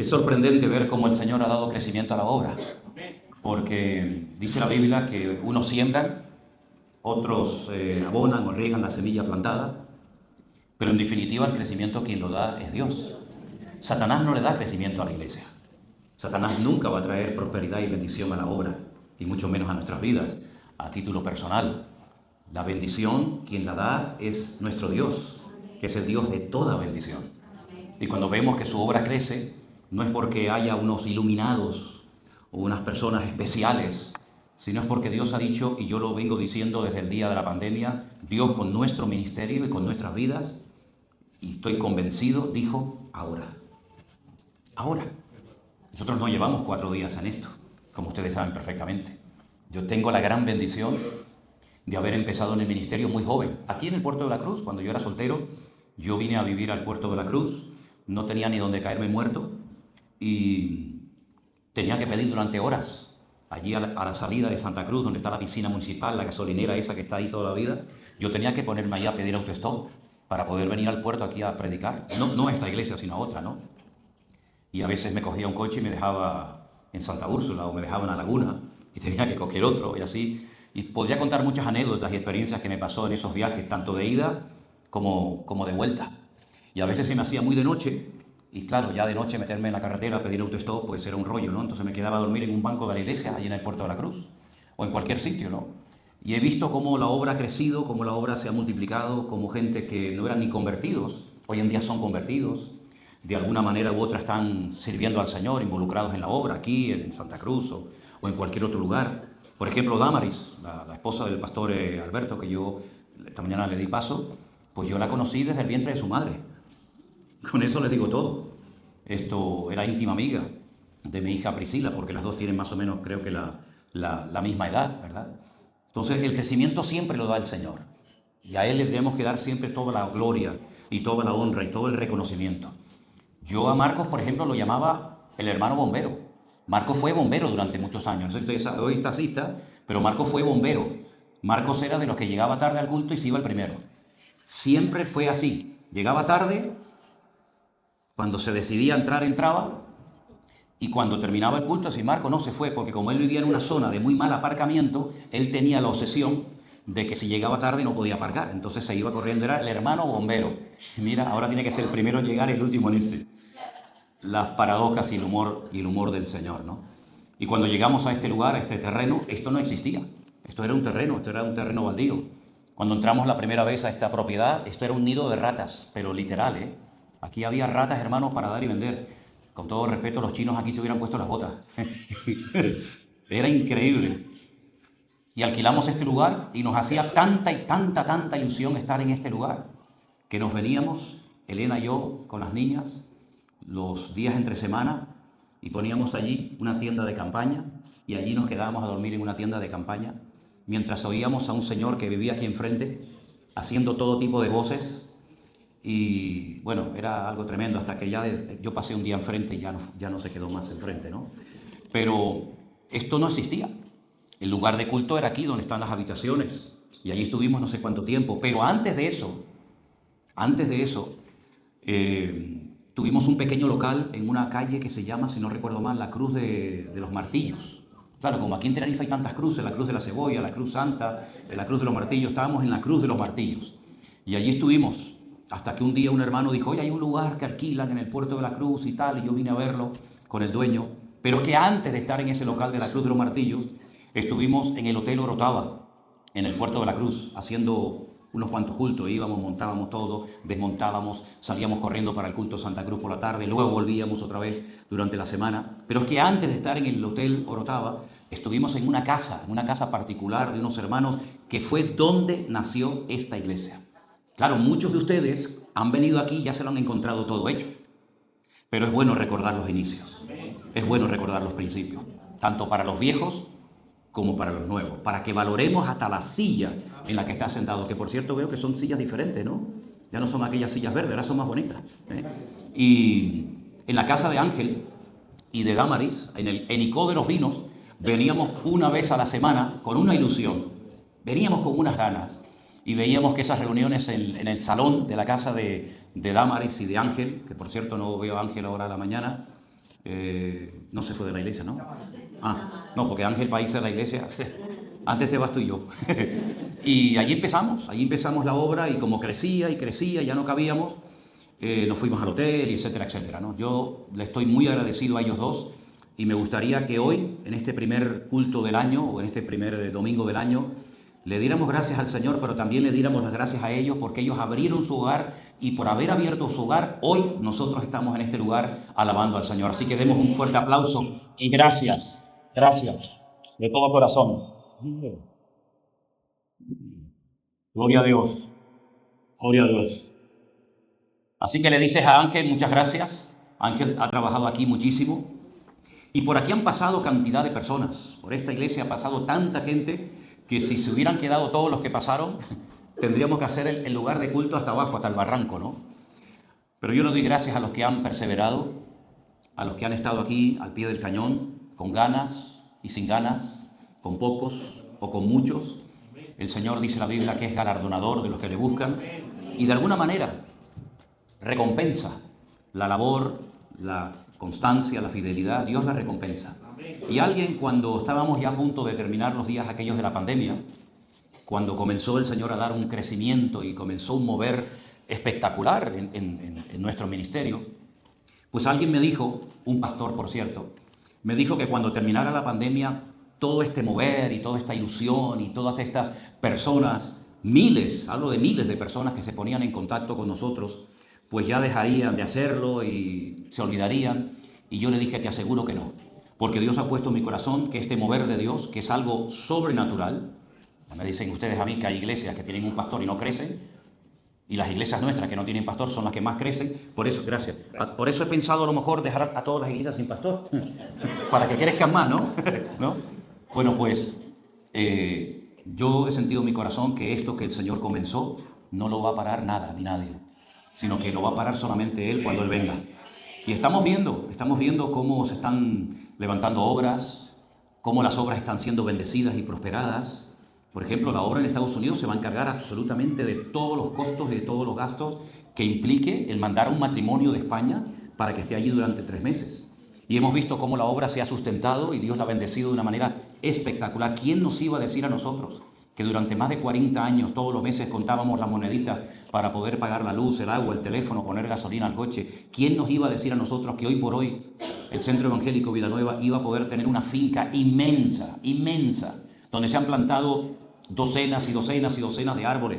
Es sorprendente ver cómo el Señor ha dado crecimiento a la obra, porque dice la Biblia que unos siembran, otros abonan o riegan la semilla plantada, pero en definitiva el crecimiento quien lo da es Dios. Satanás no le da crecimiento a la iglesia. Satanás nunca va a traer prosperidad y bendición a la obra, y mucho menos a nuestras vidas, a título personal. La bendición, quien la da, es nuestro Dios, que es el Dios de toda bendición. Y cuando vemos que su obra crece, no es porque haya unos iluminados o unas personas especiales, sino es porque Dios ha dicho, y yo lo vengo diciendo desde el día de la pandemia, Dios con nuestro ministerio y con nuestras vidas, y estoy convencido, dijo, ahora. Ahora. Nosotros no llevamos 4 días en esto, como ustedes saben perfectamente. Yo tengo la gran bendición de haber empezado en el ministerio muy joven. Aquí en el Puerto de la Cruz, cuando yo era soltero, yo vine a vivir al Puerto de la Cruz, no tenía ni donde caerme muerto y tenía que pedir durante horas. Allí a la salida de Santa Cruz, donde está la piscina municipal, la gasolinera esa que está ahí toda la vida, yo tenía que ponerme allá a pedir autostop para poder venir al puerto aquí a predicar. No a esta iglesia, sino a otra, ¿no? Y a veces me cogía un coche y me dejaba en Santa Úrsula o me dejaba en La Laguna y tenía que coger otro y así. Y podría contar muchas anécdotas y experiencias que me pasó en esos viajes, tanto de ida como de vuelta. Y a veces se me hacía muy de noche y claro, ya de noche meterme en la carretera a pedir autostop pues era un rollo, ¿no? Entonces me quedaba a dormir en un banco de la iglesia, allí en el Puerto de la Cruz o en cualquier sitio, ¿no? Y he visto cómo la obra ha crecido, cómo la obra se ha multiplicado, cómo gente que no eran ni convertidos, hoy en día son convertidos. De alguna manera u otra están sirviendo al Señor, involucrados en la obra, aquí en Santa Cruz o en cualquier otro lugar. Por ejemplo, Damaris, la esposa del pastor Alberto, que yo esta mañana le di paso, pues yo la conocí desde el vientre de su madre. Con eso les digo todo. Esto era íntima amiga de mi hija Priscila, porque las dos tienen más o menos, creo que la misma edad, ¿verdad? Entonces, el crecimiento siempre lo da el Señor. Y a Él le tenemos que dar siempre toda la gloria y toda la honra y todo el reconocimiento. Yo a Marcos, por ejemplo, lo llamaba el hermano bombero. Marcos fue bombero durante muchos años. Hoy está taxista, pero Marcos fue bombero. Marcos era de los que llegaba tarde al culto y se iba el primero. Siempre fue así. Llegaba tarde, cuando se decidía entrar, entraba, y cuando terminaba el culto, si Marcos no se fue, porque como él vivía en una zona de muy mal aparcamiento, él tenía la obsesión de que si llegaba tarde no podía aparcar. Entonces se iba corriendo, era el hermano bombero. Y mira, ahora tiene que ser el primero en llegar y el último en irse. Las paradojas y el humor del Señor, ¿no? Y cuando llegamos a este lugar, a este terreno, esto no existía. Esto era un terreno baldío. Cuando entramos la primera vez a esta propiedad, esto era un nido de ratas, pero literal, ¿eh? Aquí había ratas, hermanos, para dar y vender. Con todo respeto, los chinos aquí se hubieran puesto las botas. Era increíble. Y alquilamos este lugar y nos hacía tanta ilusión estar en este lugar, que nos veníamos, Elena y yo, con las niñas, los días entre semana y poníamos allí una tienda de campaña y allí nos quedábamos a dormir en una tienda de campaña mientras oíamos a un señor que vivía aquí enfrente haciendo todo tipo de voces y bueno, era algo tremendo hasta que ya yo pasé un día enfrente y ya no se quedó más enfrente, ¿no? Pero esto no existía. El lugar de culto era aquí donde están las habitaciones y allí estuvimos no sé cuánto tiempo, pero antes de eso tuvimos un pequeño local en una calle que se llama, si no recuerdo mal, la Cruz de los Martillos. Claro, como aquí en Tenerife hay tantas cruces, la Cruz de la Cebolla, la Cruz Santa, la Cruz de los Martillos, estábamos en la Cruz de los Martillos. Y allí estuvimos, hasta que un día un hermano dijo, oye, hay un lugar que alquilan en el Puerto de la Cruz y tal, y yo vine a verlo con el dueño. Pero que antes de estar en ese local de la Cruz de los Martillos, estuvimos en el Hotel Orotava, en el Puerto de la Cruz, haciendo unos cuantos cultos, íbamos, montábamos todo, desmontábamos, salíamos corriendo para el culto Santa Cruz por la tarde, luego volvíamos otra vez durante la semana. Pero es que antes de estar en el Hotel Orotava, estuvimos en una casa particular de unos hermanos, que fue donde nació esta iglesia. Claro, muchos de ustedes han venido aquí y ya se lo han encontrado todo hecho. Pero es bueno recordar los inicios, es bueno recordar los principios, tanto para los viejos como para los nuevos, para que valoremos hasta la silla en la que está sentado, que por cierto veo que son sillas diferentes, ¿no? Ya no son aquellas sillas verdes, ahora son más bonitas, ¿eh? Y en la casa de Ángel y de Damaris, en el Enicó de los Vinos, veníamos una vez a la semana con una ilusión, veníamos con unas ganas y veíamos que esas reuniones en el salón de la casa de Damaris y de Ángel, que por cierto no veo a Ángel ahora a la mañana, No se fue de la iglesia, ¿no? Ah, no, porque Ángel País es la iglesia. Antes te vas tú y yo. Y allí empezamos la obra y como crecía y crecía, ya no cabíamos, nos fuimos al hotel y etcétera, etcétera, ¿no? Yo le estoy muy agradecido a ellos dos y me gustaría que hoy, en este primer culto del año o en este primer domingo del año, le diéramos gracias al Señor, pero también le diéramos las gracias a ellos porque ellos abrieron su hogar y por haber abierto su hogar, hoy nosotros estamos en este lugar alabando al Señor. Así que demos un fuerte aplauso y gracias, de todo corazón. Gloria a Dios, gloria a Dios. Así que le dices a Ángel, muchas gracias. Ángel ha trabajado aquí muchísimo. Y por aquí han pasado cantidad de personas. Por esta iglesia ha pasado tanta gente que si se hubieran quedado todos los que pasaron, tendríamos que hacer el lugar de culto hasta abajo, hasta el barranco, ¿no? Pero yo le doy gracias a los que han perseverado, a los que han estado aquí al pie del cañón, con ganas y sin ganas, con pocos o con muchos. El Señor dice en la Biblia que es galardonador de los que le buscan y de alguna manera recompensa la labor, la constancia, la fidelidad. Dios la recompensa. Y alguien, cuando estábamos ya a punto de terminar los días aquellos de la pandemia, cuando comenzó el Señor a dar un crecimiento y comenzó un mover espectacular en nuestro ministerio, pues alguien me dijo, un pastor por cierto, me dijo que cuando terminara la pandemia, todo este mover y toda esta ilusión y todas estas personas, miles, hablo de miles de personas que se ponían en contacto con nosotros, pues ya dejarían de hacerlo y se olvidarían. Y yo le dije, te aseguro que no, porque Dios ha puesto en mi corazón que este mover de Dios, que es algo sobrenatural. Me dicen ustedes a mí que hay iglesias que tienen un pastor y no crecen, y las iglesias nuestras que no tienen pastor son las que más crecen. Por eso, gracias. Por eso he pensado a lo mejor dejar a todas las iglesias sin pastor, para que crezcan más, ¿no? ¿No? Bueno, pues yo he sentido en mi corazón que esto que el Señor comenzó no lo va a parar nada ni nadie, sino que lo va a parar solamente Él cuando Él venga. Y estamos viendo cómo se están levantando obras, cómo las obras están siendo bendecidas y prosperadas. Por ejemplo, la obra en Estados Unidos se va a encargar absolutamente de todos los costos y de todos los gastos que implique el mandar a un matrimonio de España para que esté allí durante 3 meses. Y hemos visto cómo la obra se ha sustentado y Dios la ha bendecido de una manera espectacular. ¿Quién nos iba a decir a nosotros que durante más de 40 años todos los meses contábamos la monedita para poder pagar la luz, el agua, el teléfono, poner gasolina al coche? ¿Quién nos iba a decir a nosotros que hoy por hoy el Centro Evangélico Villanueva iba a poder tener una finca inmensa, inmensa, donde se han plantado docenas y docenas y docenas de árboles,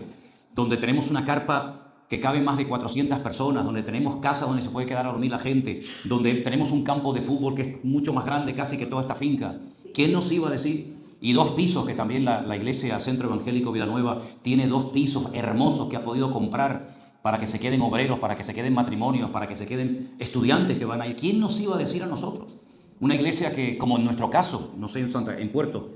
donde tenemos una carpa que cabe más de 400 personas, donde tenemos casa donde se puede quedar a dormir la gente, donde tenemos un campo de fútbol que es mucho más grande casi que toda esta finca? ¿Quién nos iba a decir? Y 2 pisos, que también la iglesia Centro Evangélico Villanueva tiene 2 pisos hermosos que ha podido comprar para que se queden obreros, para que se queden matrimonios, para que se queden estudiantes que van a ir. ¿Quién nos iba a decir a nosotros? Una iglesia que, como en nuestro caso, no sé en Puerto,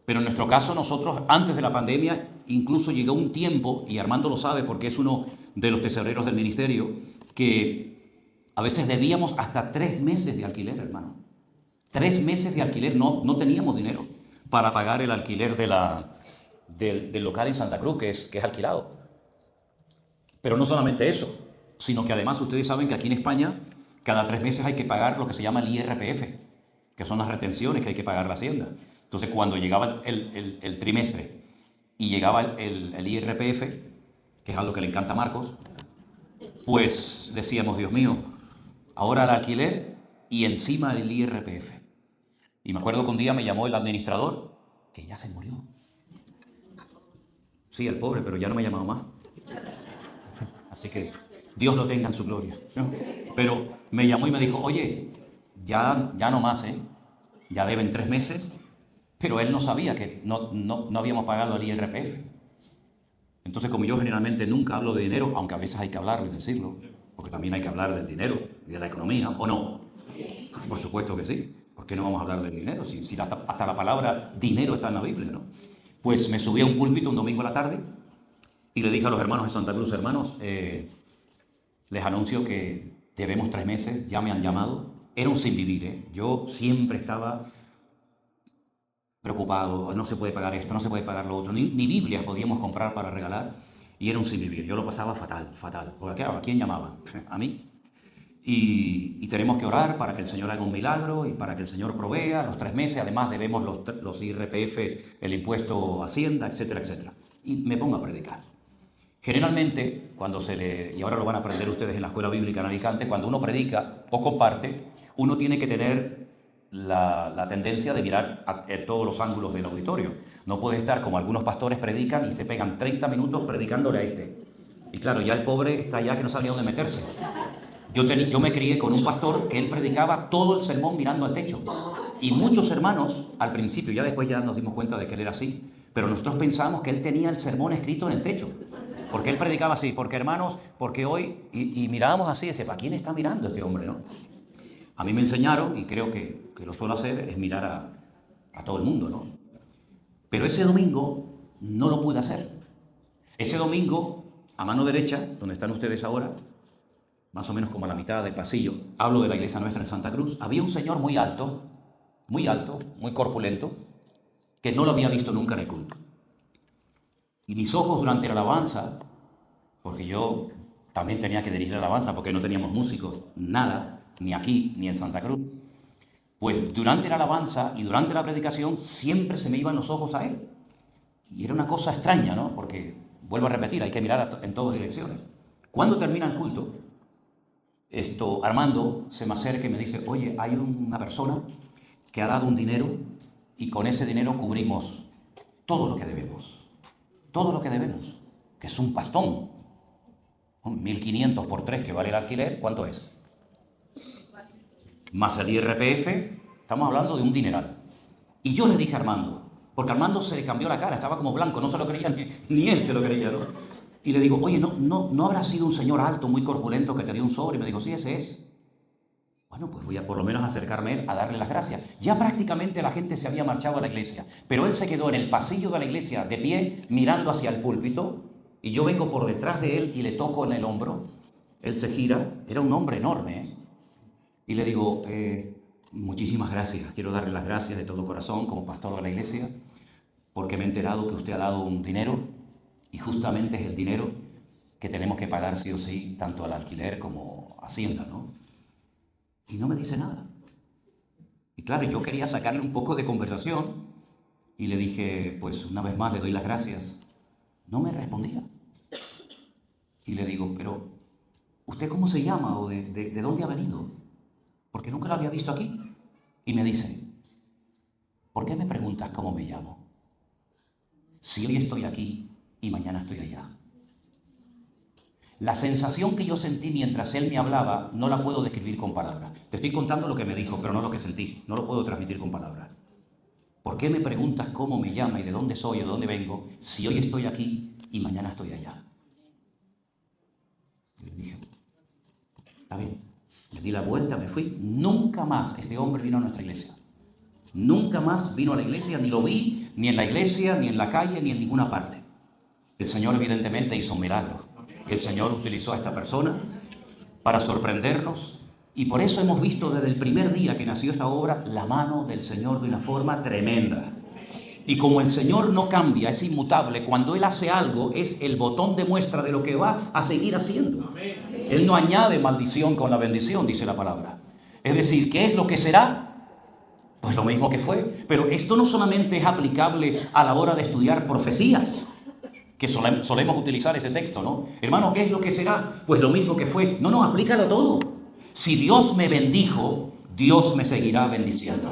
pero en nuestro caso nosotros antes de la pandemia incluso llegó un tiempo, y Armando lo sabe porque es uno de los tesoreros del ministerio, que a veces debíamos hasta 3 meses de alquiler, hermano. 3 meses de alquiler, no teníamos dinero para pagar el alquiler del local en Santa Cruz, que es alquilado. Pero no solamente eso, sino que además ustedes saben que aquí en España cada 3 meses hay que pagar lo que se llama el IRPF, que son las retenciones que hay que pagar la Hacienda. Entonces, cuando llegaba el trimestre y llegaba el IRPF, que es algo que le encanta a Marcos, pues decíamos, Dios mío, ahora el alquiler y encima el IRPF. Y me acuerdo que un día me llamó el administrador, que ya se murió. Sí, el pobre, pero ya no me ha llamado más. Así que Dios lo tenga en su gloria, ¿no? Pero me llamó y me dijo, oye, ya no más, ya deben 3 meses. Pero él no sabía que no habíamos pagado el IRPF. Entonces, como yo generalmente nunca hablo de dinero, aunque a veces hay que hablarlo y decirlo, porque también hay que hablar del dinero y de la economía, ¿o no? Por supuesto que sí. ¿Por qué no vamos a hablar del dinero? Si hasta la palabra dinero está en la Biblia, ¿no? Pues me subí a un púlpito un domingo a la tarde y le dije a los hermanos de Santa Cruz, hermanos, les anuncio que debemos 3 meses, ya me han llamado. Era un sinvivir, Yo siempre estaba preocupado, no se puede pagar esto, no se puede pagar lo otro, ni Biblias podíamos comprar para regalar, y era un sinvivir. Yo lo pasaba fatal. Porque claro, ¿a quién llamaban? A mí. y tenemos que orar para que el Señor haga un milagro y para que el Señor provea los 3 meses. Además debemos los IRPF, el impuesto Hacienda, etcétera, etcétera. Y me pongo a predicar. Generalmente, y ahora lo van a aprender ustedes en la escuela bíblica en Alicante, cuando uno predica o comparte, uno tiene que tener la tendencia de mirar a todos los ángulos del auditorio. No puede estar como algunos pastores predican y se pegan 30 minutos predicándole a este. Y claro, ya el pobre está ya que no sabía dónde meterse. Yo me crié con un pastor que él predicaba todo el sermón mirando al techo. Y muchos hermanos, al principio, ya después ya nos dimos cuenta de que él era así, pero nosotros pensamos que él tenía el sermón escrito en el techo. Porque él predicaba así, porque hermanos, porque hoy, y mirábamos así, y decía, ¿para quién está mirando este hombre, no? A mí me enseñaron, y creo que lo suelo hacer, es mirar a todo el mundo, ¿no? Pero ese domingo no lo pude hacer. Ese domingo, a mano derecha, donde están ustedes ahora, más o menos como a la mitad del pasillo, hablo de la iglesia nuestra en Santa Cruz, había un señor muy alto, muy corpulento, que no lo había visto nunca en el culto. Y mis ojos durante la alabanza, porque yo también tenía que dirigir la alabanza porque no teníamos músicos, nada, ni aquí ni en Santa Cruz, pues durante la alabanza y durante la predicación siempre se me iban los ojos a él. Y era una cosa extraña, ¿no? Porque, vuelvo a repetir, hay que mirar en todas direcciones. Cuando termina el culto, Armando se me acerca y me dice, oye, hay una persona que ha dado un dinero y con ese dinero cubrimos todo lo que debemos. Todo lo que debemos, que es un pastón. 1.500 por 3 que vale el alquiler, ¿cuánto es? Más el IRPF, estamos hablando de un dineral. Y yo le dije a Armando, porque Armando se le cambió la cara, estaba como blanco, no se lo creía, ni él se lo creía, ¿no? Y le digo, oye, ¿no habrá sido un señor alto, muy corpulento que te dio un sobre? Y me dijo, sí, ese es. Bueno, pues voy a por lo menos acercarme a darle las gracias. Ya prácticamente la gente se había marchado a la iglesia, pero él se quedó en el pasillo de la iglesia de pie, mirando hacia el púlpito, y yo vengo por detrás de él y le toco en el hombro. Él se gira, era un hombre enorme, ¿eh? Y le digo, muchísimas gracias, quiero darle las gracias de todo corazón como pastor de la iglesia, porque me he enterado que usted ha dado un dinero, y justamente es el dinero que tenemos que pagar sí o sí, tanto al alquiler como a Hacienda, ¿no? Y no me dice nada. Y claro, yo quería sacarle un poco de conversación y le dije, pues una vez más le doy las gracias. No me respondía. Y le digo, pero ¿usted cómo se llama o de dónde ha venido? Porque nunca lo había visto aquí. Y me dice, ¿por qué me preguntas cómo me llamo? Si hoy estoy aquí y mañana estoy allá. La sensación que yo sentí mientras él me hablaba no la puedo describir con palabras. Te estoy contando lo que me dijo, pero no lo que sentí. No lo puedo transmitir con palabras. ¿Por qué me preguntas cómo me llama y de dónde soy o de dónde vengo si hoy estoy aquí y mañana estoy allá? Y le dije, está bien. Le di la vuelta, me fui. Nunca más este hombre vino a nuestra iglesia. Nunca más vino a la iglesia, ni lo vi, ni en la iglesia, ni en la calle, ni en ninguna parte. El Señor evidentemente hizo un milagro. El Señor utilizó a esta persona para sorprendernos y por eso hemos visto desde el primer día que nació esta obra la mano del Señor de una forma tremenda. Y como el Señor no cambia, es inmutable, cuando Él hace algo es el botón de muestra de lo que va a seguir haciendo. Él no añade maldición con la bendición, dice la palabra. Es decir, ¿qué es lo que será? Pues lo mismo que fue. Pero esto no solamente es aplicable a la hora de estudiar profecías, que solemos utilizar ese texto, ¿no? Hermano, ¿qué es lo que será? Pues lo mismo que fue. No, aplícalo todo. Si Dios me bendijo, Dios me seguirá bendiciendo.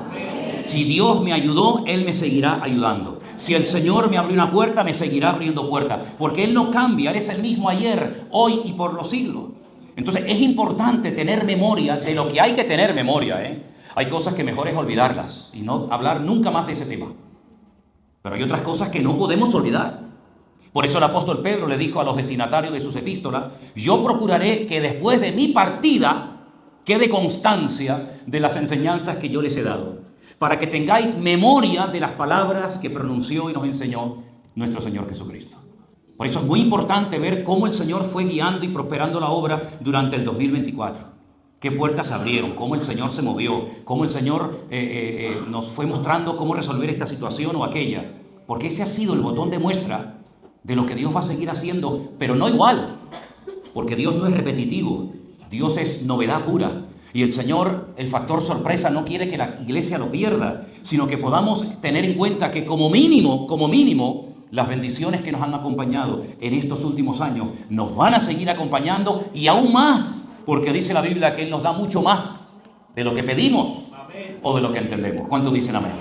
Si Dios me ayudó, Él me seguirá ayudando. Si el Señor me abrió una puerta, me seguirá abriendo puertas. Porque Él no cambia, Él es el mismo ayer, hoy y por los siglos. Entonces es importante tener memoria de lo que hay que tener memoria, ¿eh? Hay cosas que mejor es olvidarlas y no hablar nunca más de ese tema. Pero hay otras cosas que no podemos olvidar. Por eso el apóstol Pedro le dijo a los destinatarios de sus epístolas, yo procuraré que después de mi partida quede constancia de las enseñanzas que yo les he dado, para que tengáis memoria de las palabras que pronunció y nos enseñó nuestro Señor Jesucristo. Por eso es muy importante ver cómo el Señor fue guiando y prosperando la obra durante el 2024. Qué puertas se abrieron, cómo el Señor se movió, cómo el Señor nos fue mostrando cómo resolver esta situación o aquella. Porque ese ha sido el botón de muestra de lo que Dios va a seguir haciendo, pero no igual, porque Dios no es repetitivo. Dios es novedad pura. Y el Señor, el factor sorpresa, no quiere que la iglesia lo pierda, sino que podamos tener en cuenta que como mínimo, las bendiciones que nos han acompañado en estos últimos años nos van a seguir acompañando y aún más, porque dice la Biblia que Él nos da mucho más de lo que pedimos o de lo que entendemos. ¿Cuántos dicen amén?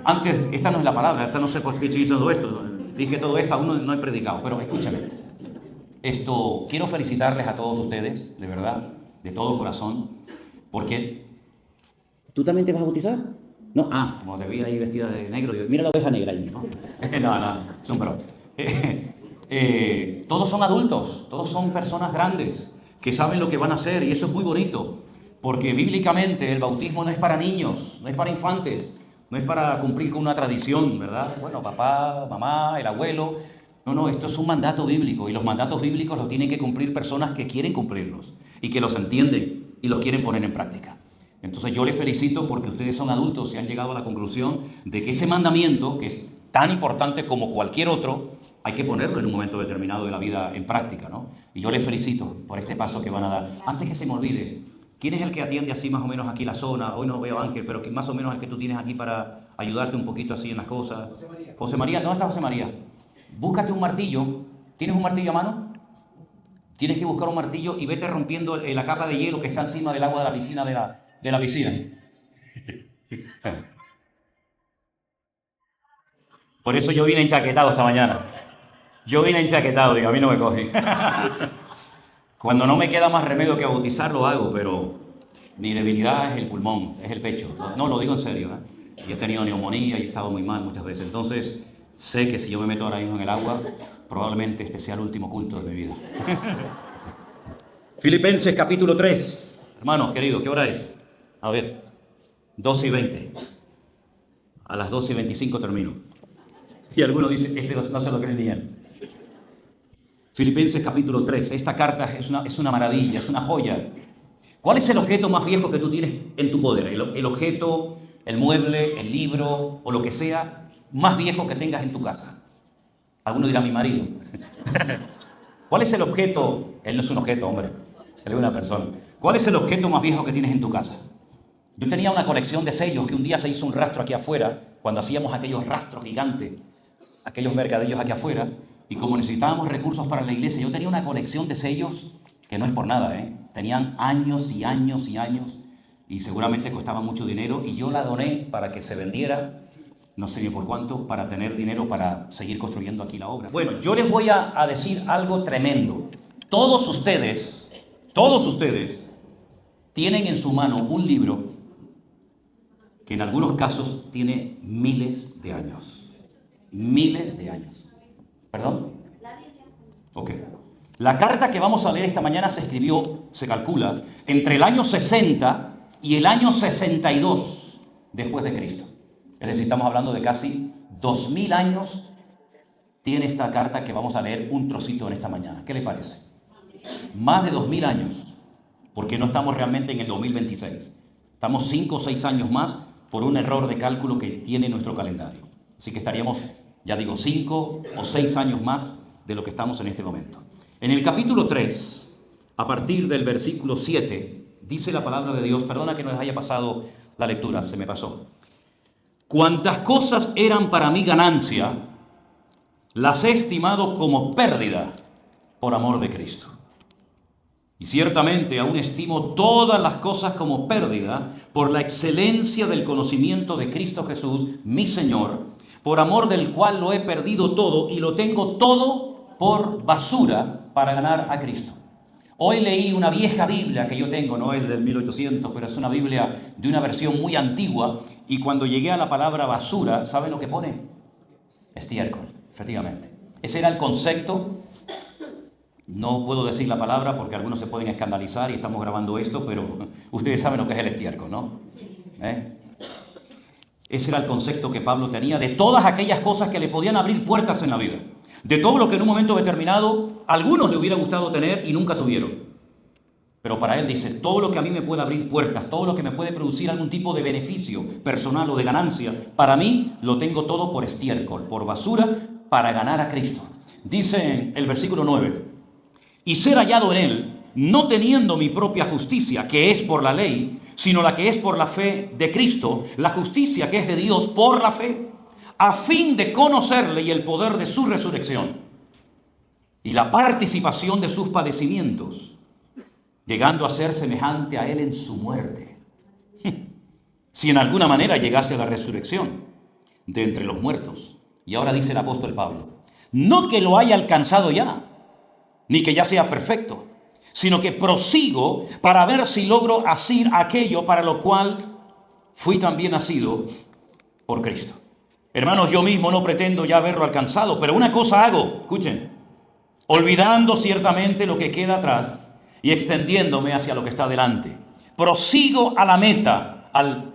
Antes, esta no es la palabra, esta no sé por qué estoy diciendo esto. Dije todo esto, aún no he predicado, pero escúchame. Quiero felicitarles a todos ustedes, de verdad, de todo corazón, porque ¿tú también te vas a bautizar? No, como te vi ahí vestida de negro, mira la oveja negra allí, ¿no? No, es un broma. Todos son adultos, todos son personas grandes que saben lo que van a hacer y eso es muy bonito, porque bíblicamente el bautismo no es para niños, no es para infantes, no es para cumplir con una tradición, ¿verdad? Bueno, papá, mamá, el abuelo. No, esto es un mandato bíblico y los mandatos bíblicos los tienen que cumplir personas que quieren cumplirlos y que los entienden y los quieren poner en práctica. Entonces yo les felicito porque ustedes son adultos y han llegado a la conclusión de que ese mandamiento, que es tan importante como cualquier otro, hay que ponerlo en un momento determinado de la vida en práctica, ¿no? Y yo les felicito por este paso que van a dar. Antes que se me olvide, ¿quién es el que atiende así más o menos aquí la zona? Hoy no veo a Ángel, pero que más o menos el que tú tienes aquí para ayudarte un poquito así en las cosas. José María. José María, ¿dónde está José María? Búscate un martillo. ¿Tienes un martillo a mano? Tienes que buscar un martillo y vete rompiendo la capa de hielo que está encima del agua de la piscina de la piscina. Por eso yo vine enchaquetado esta mañana. Yo vine enchaquetado, digo, a mí no me coge. Cuando no me queda más remedio que bautizar, lo hago, pero mi debilidad es el pulmón, es el pecho. No, lo digo en serio, ¿eh? Y he tenido neumonía y he estado muy mal muchas veces. Entonces, sé que si yo me meto ahora mismo en el agua, probablemente este sea el último culto de mi vida. Filipenses capítulo 3. Hermanos, queridos, ¿qué hora es? A ver, 12:20. A las 12:25 termino. Y algunos dicen, no se lo creen ni él. Filipenses capítulo 3. Esta carta es una maravilla, es una joya. ¿Cuál es el objeto más viejo que tú tienes en tu poder? El objeto, el mueble, el libro o lo que sea más viejo que tengas en tu casa. Alguno dirá, mi marido. ¿Cuál es el objeto? Él no es un objeto, hombre. Él es una persona. ¿Cuál es el objeto más viejo que tienes en tu casa? Yo tenía una colección de sellos que un día se hizo un rastro aquí afuera, cuando hacíamos aquellos rastros gigantes, aquellos mercadillos aquí afuera, y como necesitábamos recursos para la iglesia, yo tenía una colección de sellos que no es por nada, ¿eh? Tenían años y años y años, y seguramente costaban mucho dinero, y yo la doné para que se vendiera, no sé ni por cuánto, para tener dinero para seguir construyendo aquí la obra. Bueno, yo les voy a decir algo tremendo. Todos ustedes tienen en su mano un libro que en algunos casos tiene miles de años. Miles de años. ¿Perdón? La Biblia. Ok. La carta que vamos a leer esta mañana se escribió, se calcula, entre el año 60 y el año 62 después de Cristo. Es decir, estamos hablando de casi 2000 años tiene esta carta que vamos a leer un trocito en esta mañana. ¿Qué le parece? Más de 2000 años, porque no estamos realmente en el 2026. Estamos 5 o 6 años más por un error de cálculo que tiene nuestro calendario. Así que estaríamos, ya digo, 5 o 6 años más de lo que estamos en este momento. En el capítulo 3, a partir del versículo 7, dice la palabra de Dios, perdona que no les haya pasado la lectura, se me pasó. Cuantas cosas eran para mí ganancia, las he estimado como pérdida por amor de Cristo. Y ciertamente aún estimo todas las cosas como pérdida por la excelencia del conocimiento de Cristo Jesús, mi Señor, por amor del cual lo he perdido todo y lo tengo todo por basura para ganar a Cristo. Hoy leí una vieja Biblia que yo tengo, no es del 1800, pero es una Biblia de una versión muy antigua, y cuando llegué a la palabra basura, ¿saben lo que pone? Estiércol, efectivamente. Ese era el concepto. No puedo decir la palabra porque algunos se pueden escandalizar y estamos grabando esto, pero ustedes saben lo que es el estiércol, ¿no? Ese era el concepto que Pablo tenía de todas aquellas cosas que le podían abrir puertas en la vida. De todo lo que en un momento determinado a algunos le hubiera gustado tener y nunca tuvieron. Pero para él dice, todo lo que a mí me puede abrir puertas, todo lo que me puede producir algún tipo de beneficio personal o de ganancia, para mí lo tengo todo por estiércol, por basura, para ganar a Cristo. Dice el versículo 9, y ser hallado en él, no teniendo mi propia justicia, que es por la ley, sino la que es por la fe de Cristo, la justicia que es de Dios por la fe, a fin de conocerle y el poder de su resurrección y la participación de sus padecimientos, llegando a ser semejante a él en su muerte, si en alguna manera llegase a la resurrección de entre los muertos. Y ahora dice el apóstol Pablo, no que lo haya alcanzado ya, ni que ya sea perfecto, sino que prosigo para ver si logro asir aquello para lo cual fui también nacido por Cristo. Hermanos, yo mismo no pretendo ya haberlo alcanzado, pero una cosa hago, escuchen, olvidando ciertamente lo que queda atrás y extendiéndome hacia lo que está delante. Prosigo a la meta, al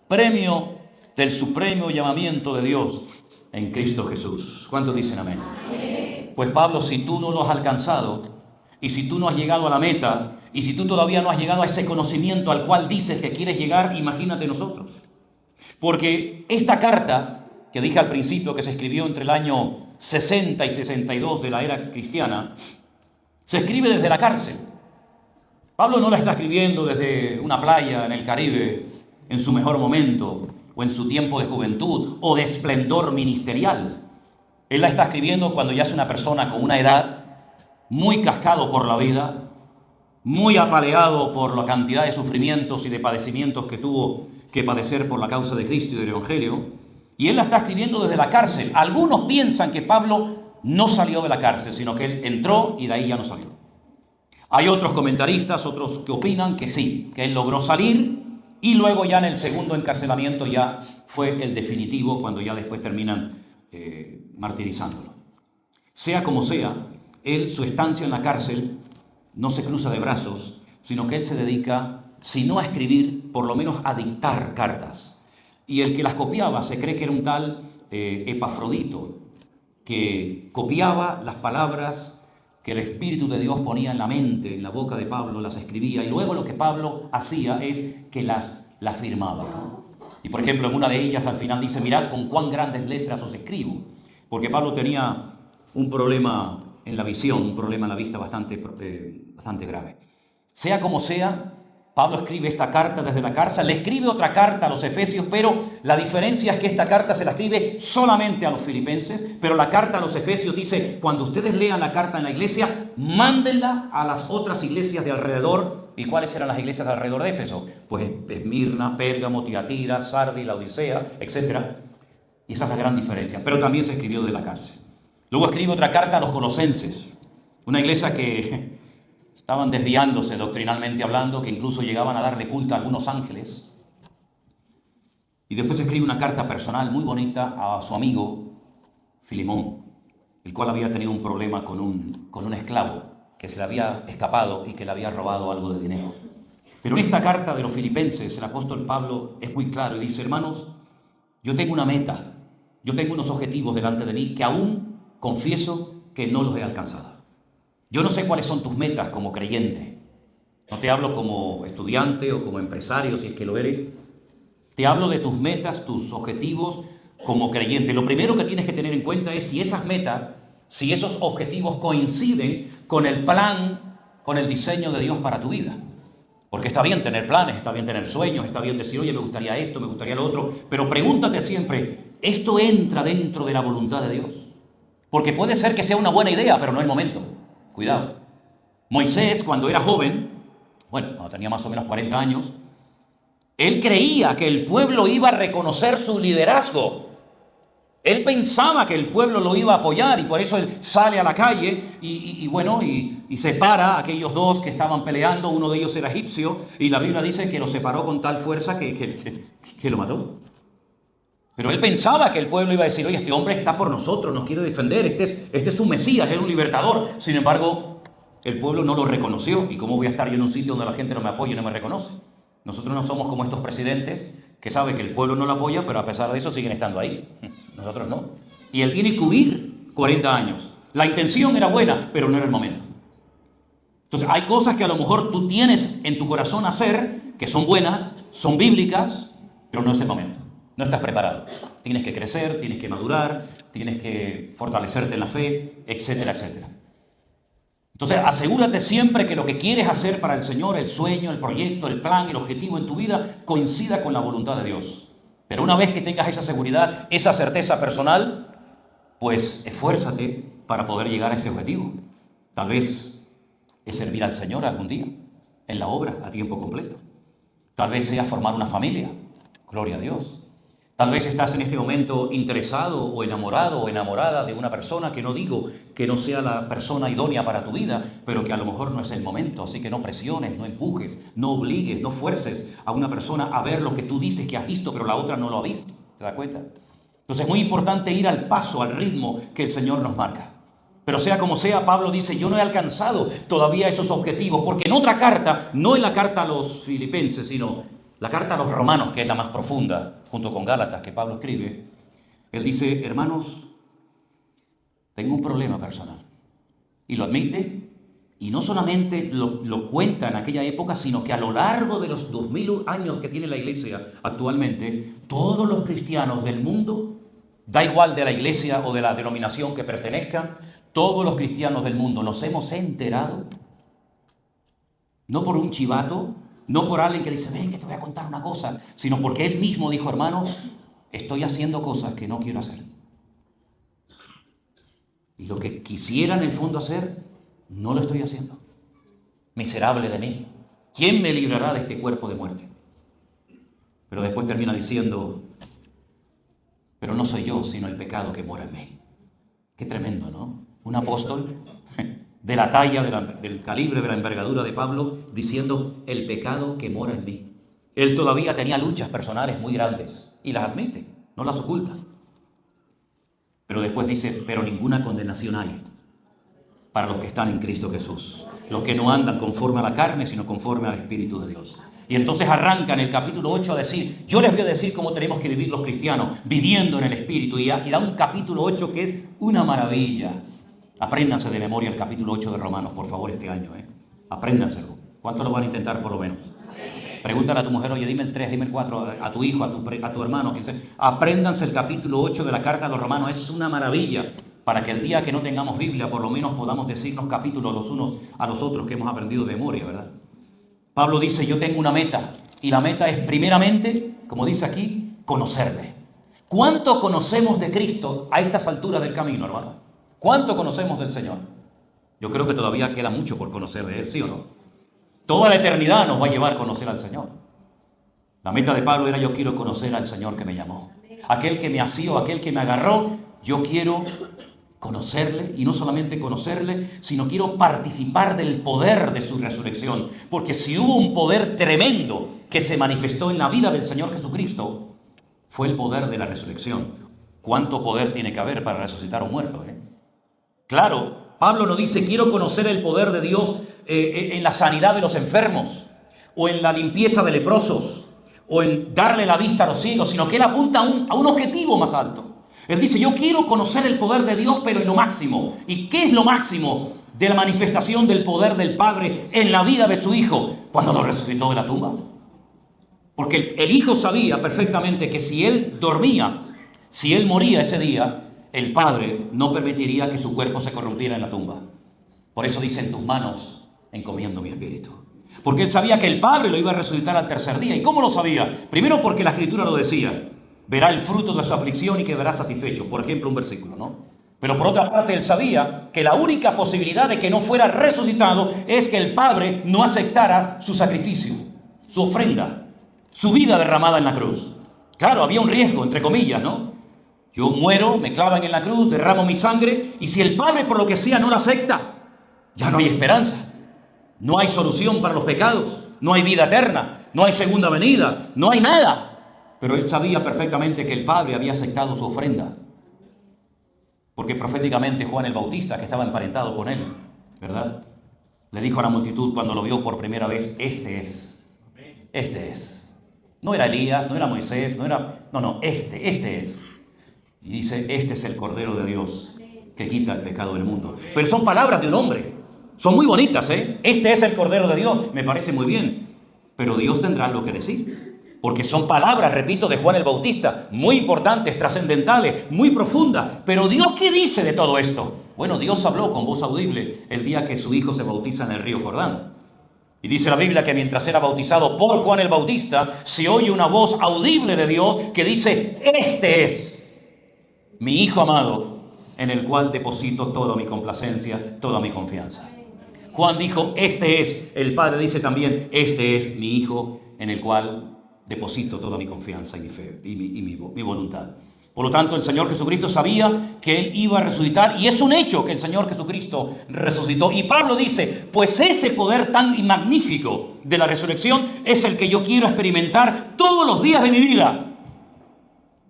premio del supremo llamamiento de Dios en Cristo Jesús. ¿Cuántos dicen amén? Amén. Pues Pablo, si tú no lo has alcanzado, y si tú no has llegado a la meta, y si tú todavía no has llegado a ese conocimiento al cual dices que quieres llegar, imagínate nosotros. Porque esta carta, que dije al principio que se escribió entre el año 60 y 62 de la era cristiana, se escribe desde la cárcel. Pablo no la está escribiendo desde una playa en el Caribe, en su mejor momento, o en su tiempo de juventud, o de esplendor ministerial. Él la está escribiendo cuando ya es una persona con una edad, muy cascado por la vida, muy apaleado por la cantidad de sufrimientos y de padecimientos que tuvo que padecer por la causa de Cristo y del Evangelio, y él la está escribiendo desde la cárcel. Algunos piensan que Pablo no salió de la cárcel, sino que él entró y de ahí ya no salió. Hay otros comentaristas, otros que opinan que sí, que él logró salir y luego ya en el segundo encarcelamiento ya fue el definitivo, cuando ya después terminan martirizándolo. Sea como sea, él, su estancia en la cárcel, no se cruza de brazos, sino que él se dedica, si no a escribir, por lo menos a dictar cartas. Y el que las copiaba se cree que era un tal Epafrodito, que copiaba las palabras que el Espíritu de Dios ponía en la mente, en la boca de Pablo, las escribía, y luego lo que Pablo hacía es que las firmaba. Y por ejemplo, en una de ellas al final dice, mirad con cuán grandes letras os escribo, porque Pablo tenía un problema en la visión, un problema en la vista bastante grave. Sea como sea, Pablo escribe esta carta desde la cárcel, le escribe otra carta a los efesios, pero la diferencia es que esta carta se la escribe solamente a los filipenses, pero la carta a los efesios dice, cuando ustedes lean la carta en la iglesia, mándenla a las otras iglesias de alrededor. ¿Y cuáles eran las iglesias de alrededor de Éfeso? Pues Esmirna, Pérgamo, Tiatira, Sardis, la Odisea, etc. Y esa es la gran diferencia, pero también se escribió de la cárcel. Luego escribe otra carta a los colosenses, una iglesia que estaban desviándose doctrinalmente hablando, que incluso llegaban a darle culto a algunos ángeles. Y después escribe una carta personal muy bonita a su amigo Filemón, el cual había tenido un problema con un esclavo que se le había escapado y que le había robado algo de dinero. Pero en esta carta de los filipenses, el apóstol Pablo es muy claro y dice, hermanos, yo tengo una meta, yo tengo unos objetivos delante de mí que aún confieso que no los he alcanzado. Yo no sé cuáles son tus metas como creyente. No te hablo como estudiante o como empresario, si es que lo eres. Te hablo de tus metas, tus objetivos como creyente. Lo primero que tienes que tener en cuenta es si esas metas, si esos objetivos coinciden con el plan, con el diseño de Dios para tu vida. Porque está bien tener planes, está bien tener sueños, está bien decir, oye, me gustaría esto, me gustaría lo otro, pero pregúntate siempre, ¿esto entra dentro de la voluntad de Dios? Porque puede ser que sea una buena idea, pero no el momento. Cuidado. Moisés, cuando era joven, cuando tenía más o menos 40 años, él creía que el pueblo iba a reconocer su liderazgo. Él pensaba que el pueblo lo iba a apoyar y por eso él sale a la calle y separa a aquellos dos que estaban peleando. Uno de ellos era egipcio y la Biblia dice que lo separó con tal fuerza que lo mató. Pero él pensaba que el pueblo iba a decir, oye, este hombre está por nosotros, nos quiere defender, este es un Mesías, es un libertador. Sin embargo, el pueblo no lo reconoció. ¿Y cómo voy a estar yo en un sitio donde la gente no me apoya y no me reconoce? Nosotros no somos como estos presidentes que saben que el pueblo no lo apoya, pero a pesar de eso siguen estando ahí. Nosotros no. Y él tiene que huir 40 años. La intención era buena, pero no era el momento. Entonces, hay cosas que a lo mejor tú tienes en tu corazón hacer, que son buenas, son bíblicas, pero no es el momento. No estás preparado. Tienes que crecer, tienes que madurar, tienes que fortalecerte en la fe, etcétera, etcétera. Entonces, asegúrate siempre que lo que quieres hacer para el Señor, el sueño, el proyecto, el plan, el objetivo en tu vida, coincida con la voluntad de Dios. Pero una vez que tengas esa seguridad, esa certeza personal, pues esfuérzate para poder llegar a ese objetivo. Tal vez es servir al Señor algún día, en la obra, a tiempo completo. Tal vez sea formar una familia. Gloria a Dios. Tal vez estás en este momento interesado o enamorada de una persona, que no digo que no sea la persona idónea para tu vida, pero que a lo mejor no es el momento. Así que no presiones, no empujes, no obligues, no fuerces a una persona a ver lo que tú dices que has visto, pero la otra no lo ha visto. ¿Te das cuenta? Entonces es muy importante ir al paso, al ritmo que el Señor nos marca. Pero sea como sea, Pablo dice, yo no he alcanzado todavía esos objetivos, porque en otra carta, no en la carta a los filipenses, sino la carta a los romanos, que es la más profunda, junto con Gálatas, que Pablo escribe, él dice, hermanos, tengo un problema personal. Y lo admite, y no solamente lo cuenta en aquella época, sino que a lo largo de los 2000 años que tiene la iglesia actualmente, todos los cristianos del mundo, da igual de la iglesia o de la denominación que pertenezcan, todos los cristianos del mundo nos hemos enterado, no por un chivato, no por alguien que dice, ven que te voy a contar una cosa, sino porque él mismo dijo, hermanos, estoy haciendo cosas que no quiero hacer. Y lo que quisiera en el fondo hacer, no lo estoy haciendo. Miserable de mí. ¿Quién me librará de este cuerpo de muerte? Pero después termina diciendo, pero no soy yo, sino el pecado que mora en mí. Qué tremendo, ¿no? Un apóstol de la talla, del calibre, de la envergadura de Pablo, diciendo el pecado que mora en mí. Él todavía tenía luchas personales muy grandes y las admite, no las oculta. Pero después dice, pero ninguna condenación hay para los que están en Cristo Jesús. Los que no andan conforme a la carne, sino conforme al Espíritu de Dios. Y entonces arranca en el capítulo 8 a decir, yo les voy a decir cómo tenemos que vivir los cristianos, viviendo en el Espíritu. Y da un capítulo 8 que es una maravilla. Apréndanse de memoria el capítulo 8 de Romanos, por favor, este año. Apréndanselo. ¿Cuántos lo van a intentar por lo menos? Pregúntale a tu mujer, oye, dime el 3, dime el 4, a tu hijo, a tu hermano. Apréndanse el capítulo 8 de la carta a los Romanos. Es una maravilla para que el día que no tengamos Biblia, por lo menos podamos decirnos capítulos los unos a los otros que hemos aprendido de memoria, ¿verdad? Pablo dice, yo tengo una meta. Y la meta es, primeramente, como dice aquí, conocerle. ¿Cuánto conocemos de Cristo a estas alturas del camino, hermano? ¿Cuánto conocemos del Señor? Yo creo que todavía queda mucho por conocer de Él, ¿sí o no? Toda la eternidad nos va a llevar a conocer al Señor. La meta de Pablo era, yo quiero conocer al Señor que me llamó. Aquel que me asió, aquel que me agarró, yo quiero conocerle, y no solamente conocerle, sino quiero participar del poder de su resurrección. Porque si hubo un poder tremendo que se manifestó en la vida del Señor Jesucristo, fue el poder de la resurrección. ¿Cuánto poder tiene que haber para resucitar a un muerto? Claro, Pablo no dice, quiero conocer el poder de Dios en la sanidad de los enfermos, o en la limpieza de leprosos, o en darle la vista a los ciegos, sino que él apunta a un objetivo más alto. Él dice, yo quiero conocer el poder de Dios, pero en lo máximo. ¿Y qué es lo máximo de la manifestación del poder del Padre en la vida de su Hijo? Cuando lo resucitó de la tumba. Porque el Hijo sabía perfectamente que si él dormía, si él moría ese día, el Padre no permitiría que su cuerpo se corrompiera en la tumba. Por eso dice, en tus manos encomiendo mi espíritu. Porque él sabía que el Padre lo iba a resucitar al tercer día. ¿Y cómo lo sabía? Primero porque la Escritura lo decía. Verá el fruto de su aflicción y quedará satisfecho. Por ejemplo, un versículo, ¿no? Pero por otra parte, él sabía que la única posibilidad de que no fuera resucitado es que el Padre no aceptara su sacrificio, su ofrenda, su vida derramada en la cruz. Claro, había un riesgo, entre comillas, ¿no? Yo muero, me clavan en la cruz, derramo mi sangre, y si el Padre por lo que sea no la acepta, ya no hay esperanza. No hay solución para los pecados, no hay vida eterna, no hay segunda venida, no hay nada. Pero él sabía perfectamente que el Padre había aceptado su ofrenda. Porque proféticamente Juan el Bautista, que estaba emparentado con él, ¿verdad?, le dijo a la multitud cuando lo vio por primera vez, este es. No era Elías, no era Moisés, este es. Y dice, este es el Cordero de Dios que quita el pecado del mundo. Pero son palabras de un hombre. Son muy bonitas, Este es el Cordero de Dios. Me parece muy bien. Pero Dios tendrá algo que decir. Porque son palabras, repito, de Juan el Bautista, muy importantes, trascendentales, muy profundas. Pero Dios, ¿qué dice de todo esto? Bueno, Dios habló con voz audible el día que su hijo se bautiza en el río Jordán. Y dice la Biblia que mientras era bautizado por Juan el Bautista, se oye una voz audible de Dios que dice: este es mi Hijo amado, en el cual deposito toda mi complacencia, toda mi confianza. Juan dijo: este es. El Padre dice también: este es mi Hijo, en el cual deposito toda mi confianza y mi fe y mi voluntad. Por lo tanto, el Señor Jesucristo sabía que Él iba a resucitar, y es un hecho que el Señor Jesucristo resucitó. Y Pablo dice: pues ese poder tan magnífico de la resurrección es el que yo quiero experimentar todos los días de mi vida.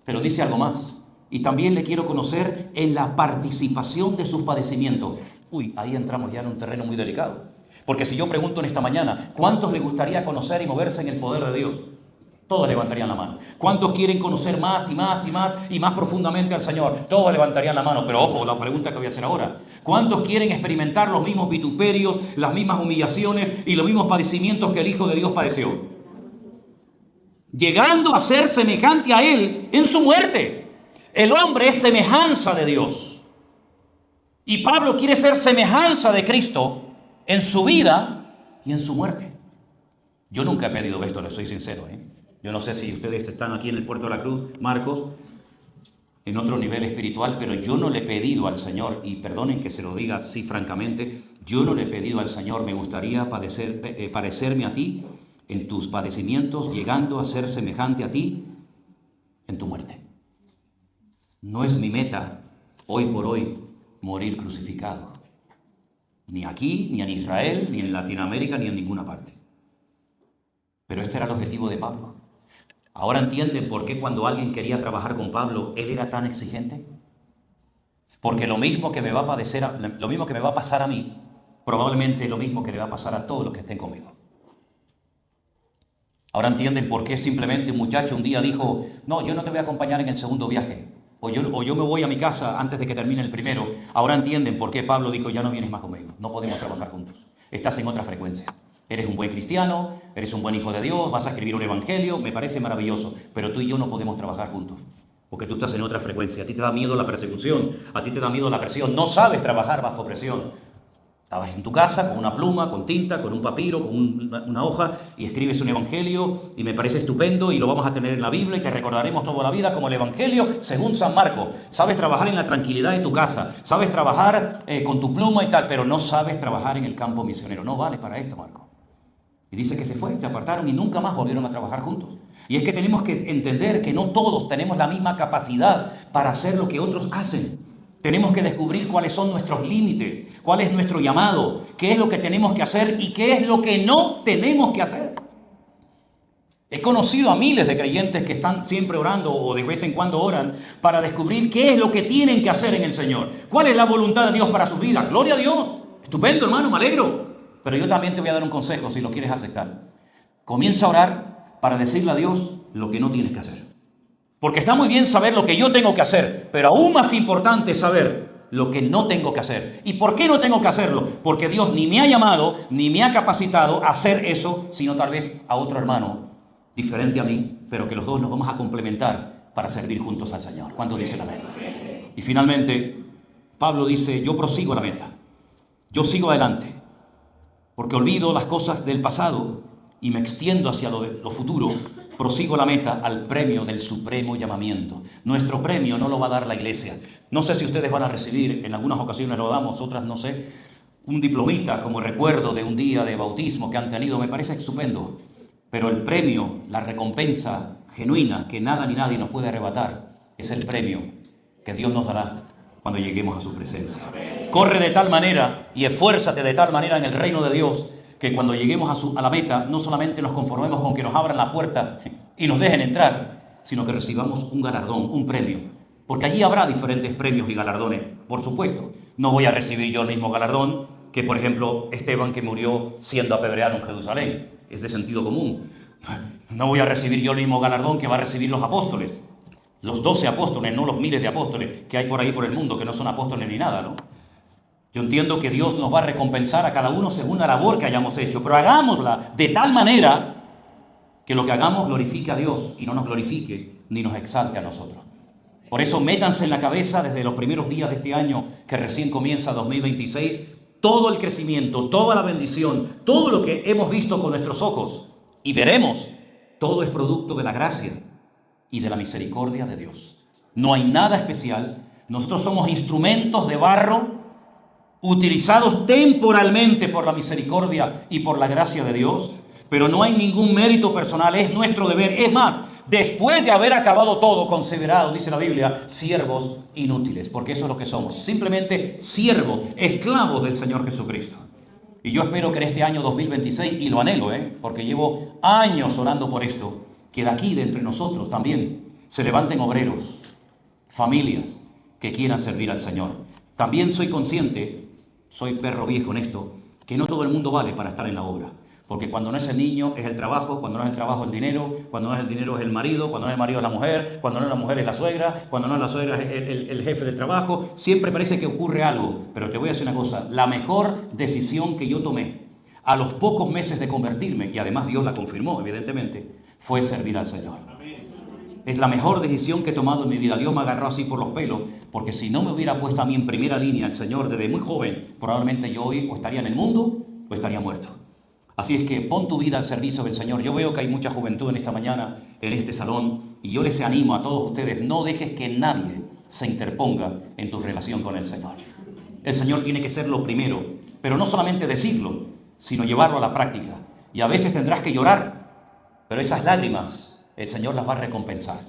Pero dice algo más: y también le quiero conocer en la participación de sus padecimientos. Uy, ahí entramos ya en un terreno muy delicado. Porque si yo pregunto en esta mañana, ¿cuántos les gustaría conocer y moverse en el poder de Dios? Todos levantarían la mano. ¿Cuántos quieren conocer más y más y más y más profundamente al Señor? Todos levantarían la mano. Pero ojo, la pregunta que voy a hacer ahora: ¿cuántos quieren experimentar los mismos vituperios, las mismas humillaciones y los mismos padecimientos que el Hijo de Dios padeció? Llegando a ser semejante a Él en su muerte. El hombre es semejanza de Dios. Y Pablo quiere ser semejanza de Cristo en su vida y en su muerte. Yo nunca he pedido esto, les soy sincero, Yo no sé si ustedes están aquí en el Puerto de la Cruz, Marcos, en otro nivel espiritual, pero yo no le he pedido al Señor, y perdonen que se lo diga así francamente, yo no le he pedido al Señor: me gustaría parecerme a ti en tus padecimientos, llegando a ser semejante a ti en tu muerte. No es mi meta, hoy por hoy, morir crucificado. Ni aquí, ni en Israel, ni en Latinoamérica, ni en ninguna parte. Pero este era el objetivo de Pablo. ¿Ahora entienden por qué cuando alguien quería trabajar con Pablo, él era tan exigente? Porque lo mismo que me va a pasar a mí, probablemente es lo mismo que le va a pasar a todos los que estén conmigo. Ahora entienden por qué simplemente un muchacho un día dijo: no, yo no te voy a acompañar en el segundo viaje, o yo me voy a mi casa antes de que termine el primero. Ahora entienden por qué Pablo dijo: ya no vienes más conmigo, no podemos trabajar juntos, estás en otra frecuencia. Eres un buen cristiano, eres un buen hijo de Dios, vas a escribir un evangelio, me parece maravilloso, pero tú y yo no podemos trabajar juntos, porque tú estás en otra frecuencia. A ti te da miedo la persecución, a ti te da miedo la presión, no sabes trabajar bajo presión. Estabas en tu casa con una pluma, con tinta, con un papiro, con una hoja, y escribes un evangelio, y me parece estupendo, y lo vamos a tener en la Biblia, y te recordaremos toda la vida como el evangelio según San Marcos. Sabes trabajar en la tranquilidad de tu casa, sabes trabajar con tu pluma y tal, pero no sabes trabajar en el campo misionero. No vales para esto, Marco. Y dice que se apartaron y nunca más volvieron a trabajar juntos. Y es que tenemos que entender que no todos tenemos la misma capacidad para hacer lo que otros hacen. Tenemos que descubrir cuáles son nuestros límites, cuál es nuestro llamado, qué es lo que tenemos que hacer y qué es lo que no tenemos que hacer. He conocido a miles de creyentes que están siempre orando o de vez en cuando oran para descubrir qué es lo que tienen que hacer en el Señor. ¿Cuál es la voluntad de Dios para su vida? ¡Gloria a Dios! Estupendo, hermano, me alegro. Pero yo también te voy a dar un consejo si lo quieres aceptar. Comienza a orar para decirle a Dios lo que no tienes que hacer. Porque está muy bien saber lo que yo tengo que hacer, pero aún más importante es saber lo que no tengo que hacer. ¿Y por qué no tengo que hacerlo? Porque Dios ni me ha llamado, ni me ha capacitado a hacer eso, sino tal vez a otro hermano diferente a mí, pero que los dos nos vamos a complementar para servir juntos al Señor. ¿Cuántos dicen amén? Y finalmente, Pablo dice: yo prosigo la meta. Yo sigo adelante. Porque olvido las cosas del pasado y me extiendo hacia lo futuro. Prosigo la meta al premio del supremo llamamiento. Nuestro premio no lo va a dar la iglesia. No sé si ustedes van a recibir, en algunas ocasiones lo damos, otras no sé, un diplomita como recuerdo de un día de bautismo que han tenido. Me parece estupendo. Pero el premio, la recompensa genuina que nada ni nadie nos puede arrebatar, es el premio que Dios nos dará cuando lleguemos a su presencia. Corre de tal manera y esfuérzate de tal manera en el reino de Dios que cuando lleguemos a la meta no solamente nos conformemos con que nos abran la puerta y nos dejen entrar, sino que recibamos un galardón, un premio. Porque allí habrá diferentes premios y galardones, por supuesto. No voy a recibir yo el mismo galardón que, por ejemplo, Esteban, que murió siendo apedreado en Jerusalén. Es de sentido común. No voy a recibir yo el mismo galardón que va a recibir los apóstoles. Los 12 apóstoles, no los miles de apóstoles que hay por ahí por el mundo, que no son apóstoles ni nada, ¿no? Yo entiendo que Dios nos va a recompensar a cada uno según la labor que hayamos hecho, pero hagámosla de tal manera que lo que hagamos glorifique a Dios y no nos glorifique ni nos exalte a nosotros. Por eso métanse en la cabeza desde los primeros días de este año que recién comienza 2026, todo el crecimiento, toda la bendición, todo lo que hemos visto con nuestros ojos y veremos, todo es producto de la gracia y de la misericordia de Dios. No hay nada especial. Nosotros somos instrumentos de barro utilizados temporalmente por la misericordia y por la gracia de Dios, pero no hay ningún mérito personal, es nuestro deber. Es más, después de haber acabado todo, considerados, dice la Biblia, siervos inútiles, porque eso es lo que somos, simplemente siervos, esclavos del Señor Jesucristo. Y yo espero que en este año 2026, y lo anhelo, porque llevo años orando por esto, que de aquí, de entre nosotros también, se levanten obreros, familias que quieran servir al Señor. También soy consciente, soy perro viejo en esto, que no todo el mundo vale para estar en la obra. Porque cuando no es el niño es el trabajo, cuando no es el trabajo es el dinero, cuando no es el dinero es el marido, cuando no es el marido es la mujer, cuando no es la mujer es la suegra, cuando no es la suegra es el jefe del trabajo. Siempre parece que ocurre algo, pero te voy a decir una cosa, la mejor decisión que yo tomé a los pocos meses de convertirme, y además Dios la confirmó evidentemente, fue servir al Señor. Es la mejor decisión que he tomado en mi vida. Dios me agarró así por los pelos, porque si no me hubiera puesto a mí en primera línea el Señor desde muy joven, probablemente yo hoy o estaría en el mundo o estaría muerto. Así es que pon tu vida al servicio del Señor. Yo veo que hay mucha juventud en esta mañana, en este salón, y yo les animo a todos ustedes, no dejes que nadie se interponga en tu relación con el Señor. El Señor tiene que ser lo primero, pero no solamente decirlo, sino llevarlo a la práctica. Y a veces tendrás que llorar, pero esas lágrimas el Señor las va a recompensar.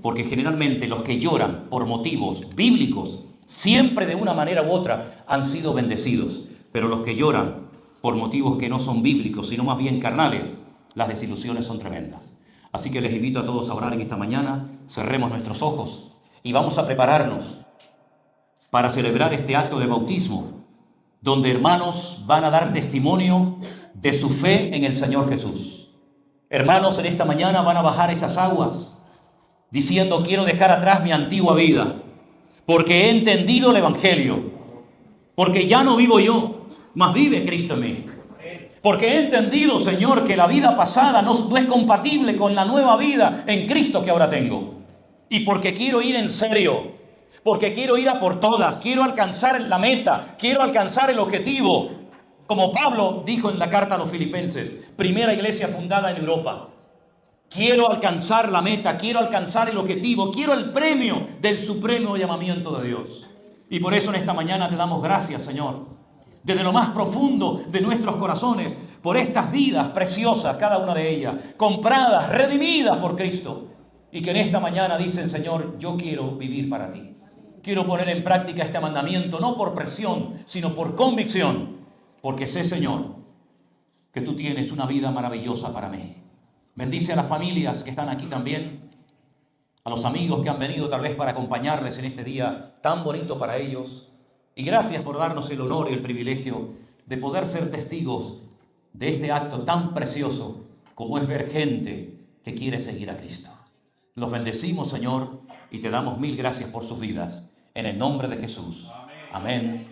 Porque generalmente los que lloran por motivos bíblicos, siempre de una manera u otra han sido bendecidos. Pero los que lloran por motivos que no son bíblicos, sino más bien carnales, las desilusiones son tremendas. Así que les invito a todos a orar en esta mañana, cerremos nuestros ojos y vamos a prepararnos para celebrar este acto de bautismo, donde hermanos van a dar testimonio de su fe en el Señor Jesús. Hermanos, en esta mañana van a bajar esas aguas, diciendo, quiero dejar atrás mi antigua vida, porque he entendido el Evangelio, porque ya no vivo yo, mas vive Cristo en mí. Porque he entendido, Señor, que la vida pasada no es compatible con la nueva vida en Cristo que ahora tengo. Y porque quiero ir en serio, porque quiero ir a por todas, quiero alcanzar la meta, quiero alcanzar el objetivo. Como Pablo dijo en la carta a los Filipenses, primera iglesia fundada en Europa. Quiero alcanzar la meta, quiero alcanzar el objetivo, quiero el premio del supremo llamamiento de Dios. Y por eso en esta mañana te damos gracias, Señor, desde lo más profundo de nuestros corazones, por estas vidas preciosas, cada una de ellas, compradas, redimidas por Cristo, y que en esta mañana dicen, Señor, yo quiero vivir para ti. Quiero poner en práctica este mandamiento, no por presión, sino por convicción, porque sé, Señor, que tú tienes una vida maravillosa para mí. Bendice a las familias que están aquí también, a los amigos que han venido tal vez para acompañarles en este día tan bonito para ellos. Y gracias por darnos el honor y el privilegio de poder ser testigos de este acto tan precioso como es ver gente que quiere seguir a Cristo. Los bendecimos, Señor, y te damos mil gracias por sus vidas. En el nombre de Jesús. Amén.